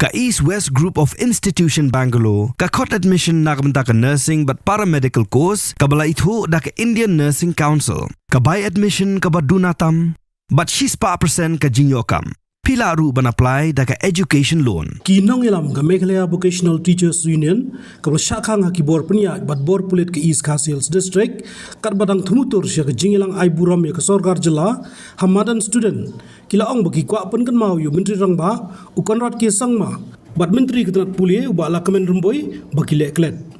Ka East West Group of Institution Bangalore, ka khot admission nakamta ka nursing but paramedical course, ka bala ithu da ka Indian Nursing Council, ka buy admission ka badunatam, but she's pa percent ka jinyokam. Pila ru ban apply da ka education loan. Kinong ilam ka Meghalaya Vocational Teachers Union, ka syakang hakibor penia bat bor pulit ka East Khasiels District, kat badang thumutur siya ka jingilang ay buram ya ka Sorgar Jila, hamadan student. Kilaong bagi Kwah Pynkynmaw yu Menteri Rangba, u Conrad ke sangma, bat Menteri Ketenat Pulie u ba Lahkmen rumboy bagi Klet.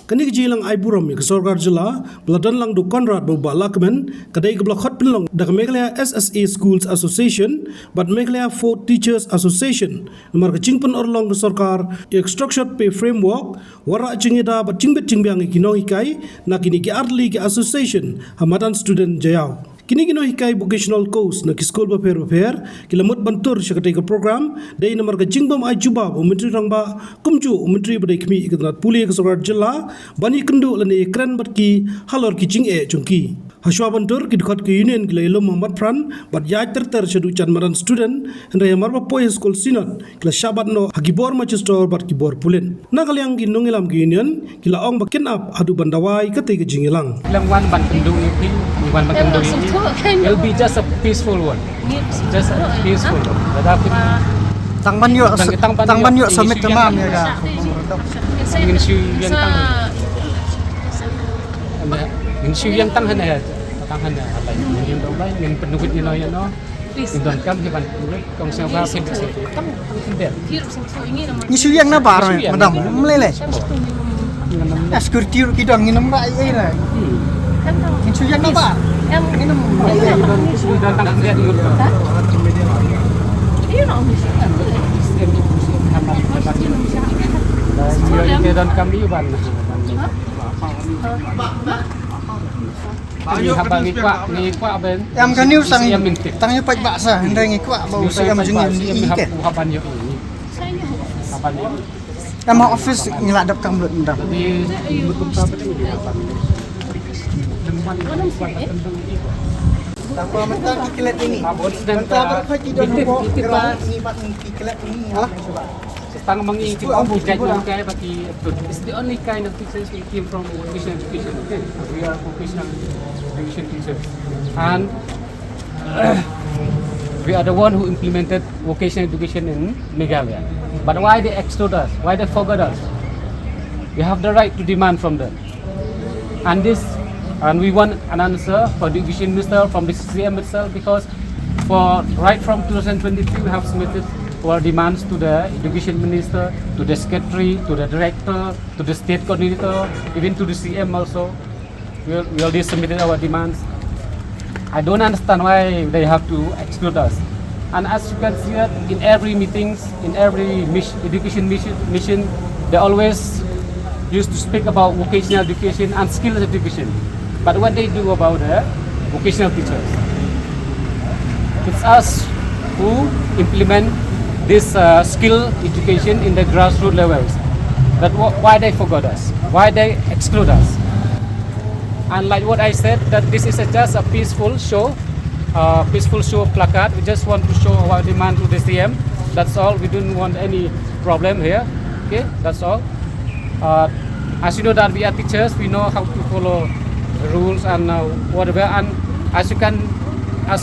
Kani kejilang ay buram ya ka Sorgar Jila, beladan lang do Conrad ba Lahkmen, kadai ke blokot pinlong da ka Meghalaya SSA Schools Association, but Meghalaya Fourth Teachers Association, nomor ka jingpen orlong ka Sorkar, ya structured pay framework, wara jingida bat jingbet jingbiang ikinong ikai, na kini ki arli ki association, hamadan student jayaw. Kini gino hikai vocational course na kiskol baper kilamut bantur siya katay ka program day namar ka jingbam ay Jubab o Menteri Rangba kumju o Menteri badai kami ikatanat puli ka Sorgar Jila bani kendu lani kren bat ki halor ki jing chungki. Haswa bantur kidukot ke union kila ilom Muhammad Pran bat yai terter syadu chan maran student henry marba poy school sinot kila syabat no hagibor machistor bat kibor pulen. Nakaliang ginong ilam ke union kila ong bakin up adu bandawai katay ka jingilang. Ilang wan ban kendung ini, wan ban kendung ini. It'll be just a peaceful one. Just a peaceful one. Tetapi tang banyo summit tamam ya ga. ingin siu yang tang. Ingin siu yang tang hana. Tang hana. Ingin dong bay, ingin penukut ni noy no. Indon kam di ban penukut kong siapa sih sih. Kam tidak. Ni siu yang na bar madam melele. Ya security kita nginam ba ai la. Ni siu yang na bar. Nginam. Indon tang dia di urut. Iya nak dan kami ban. Ni Kwah ben. Em kan niu sang tang yu pai ba sa ndai ngi Kwah ba usi em jing ni ke. Kapan yo? Kapan yo? Em office ngeladap kang blut ndam. Di betul apa tu dia apa? Tanpa mentar Klet ini. Mentar berapa kita nombor ni mat Klet ini ha. Tang mangi itu bukan kayak bagi it's the only kind of teachers we came from vocational education. Okay, we are vocational education teachers, and we are the one who implemented vocational education in Meghalaya. But why they exclude us? Why they forgot us? We have the right to demand from them, and we want an answer for the education minister from the CM itself, because for right from 2023 we have submitted our demands to the education minister, to the secretary, to the director, to the state coordinator, even to the CM also. We already submitted our demands. I don't understand why they have to exclude us. And as you can see that in every meetings, in every education mission, they always used to speak about vocational education and skills education. But what they do about the vocational teachers? It's us who implement this skill education in the grassroots levels. That why they forgot us, why they exclude us. And like what I said, that this is just a peaceful show placard. We just want to show our demand to the CM. That's all. We don't want any problem here. Okay, that's all. As you know that we are teachers, we know how to follow the rules and whatever. And as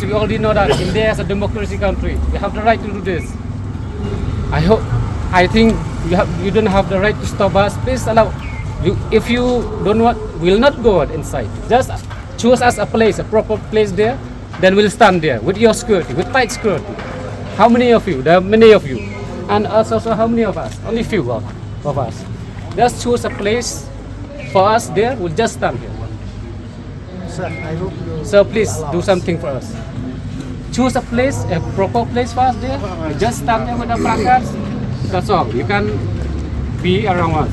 we already know that India is a democracy country, we have the right to do this. I think you don't have the right to stop us. Please allow. If you will not go inside. Just choose us a proper place there. Then we'll stand there with your security, with tight security. How many of you? There are many of you, and also how many of us? Only few of us. Just choose a place for us there. We'll just stand here. Sir, I hope you. So please do something for us. Choose a place, a proper place for us there. We just stand there with the placards. That's all. You can be around us.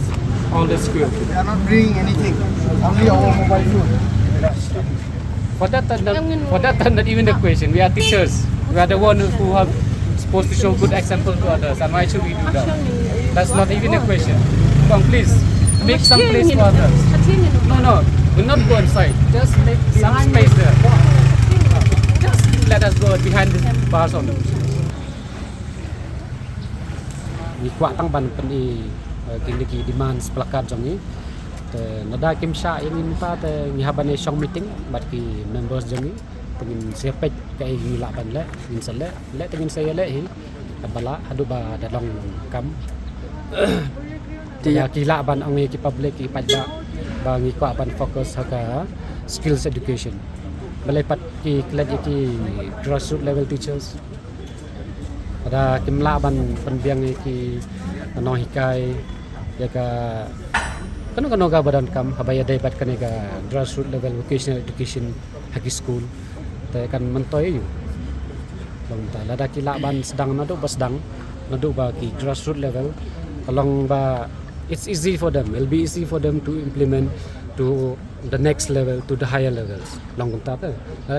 All the security. We are not bringing anything. Only our mobile phone. For that, not even the question. We are teachers. We are the one who are supposed to show good example to others. And why should we do that? That's not even a question. Come, please, make some place for others. No, we'll not go inside. Just make some space there. Just let us go behind the bars on those. ni Kwah tang ban pen ki demands plakat jong ni te nada kim sha yang ni pa te ni habane shong meeting bat ki members jong ni pengin sepet kai ni la ban le in sele le tengin saya le hi abala adu ba dalong kam dia ki la ban ang ki public ki pada ba ngi Kwah ban fokus ha skills education balai pat ki Klet ki grassroots level teachers ada kimla ban penbiang ki no hikai ya ka kano ga badan kam habaya dai bat kanega grassroots level vocational education hagi school te kan mentoy yu long ta lada ki ban sedang nadu basdang nadu ba ki grassroots level along ba it's easy for them, it'll be easy for them to implement to the next level, to the higher levels long ta te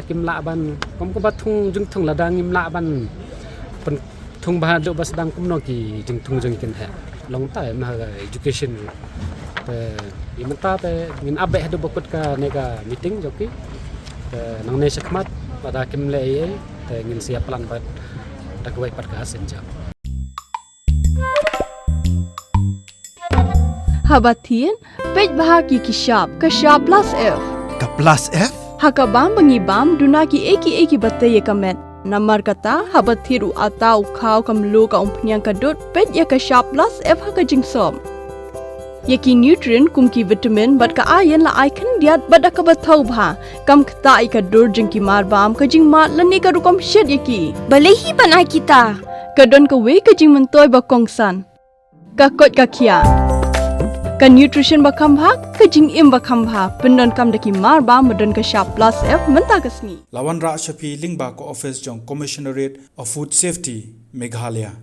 kim la ban kom ko ba thung jung thung lada ngim la ban pen thung ba do basdang kom no ki jung thung jung kin ha long ta ma education te imenta te ngin abe hadu bokut ka nega meeting joki te nang ne sakmat pada kim le ai te ngin siap plan bat tak wai pat ka senja Habatin pej bahagi kishap plus F Ka plus F? hakabam bangibam duna ki eki batte ye kamet namar kata habathiru atau khau kamlu ka umpnyang kadut pej ya kishap plus F haka jingsom yaki nutrient kum ki vitamin bat ka iron la icon diat bada ka bathau bha kam khta ka dur jing ki mar bam ka jing mat lani ka rukom shed yaki balehi banai kita kadon ka we ka jing mentoy ba kongsan ka kot ka khia ka nutrition ba khambha ka jing im ba khambha pendon kam daki mar ba madon ka sharp plus F menta kasni Lawan Ra Shafi Lingba ko office jong Commissionerate of Food Safety Meghalaya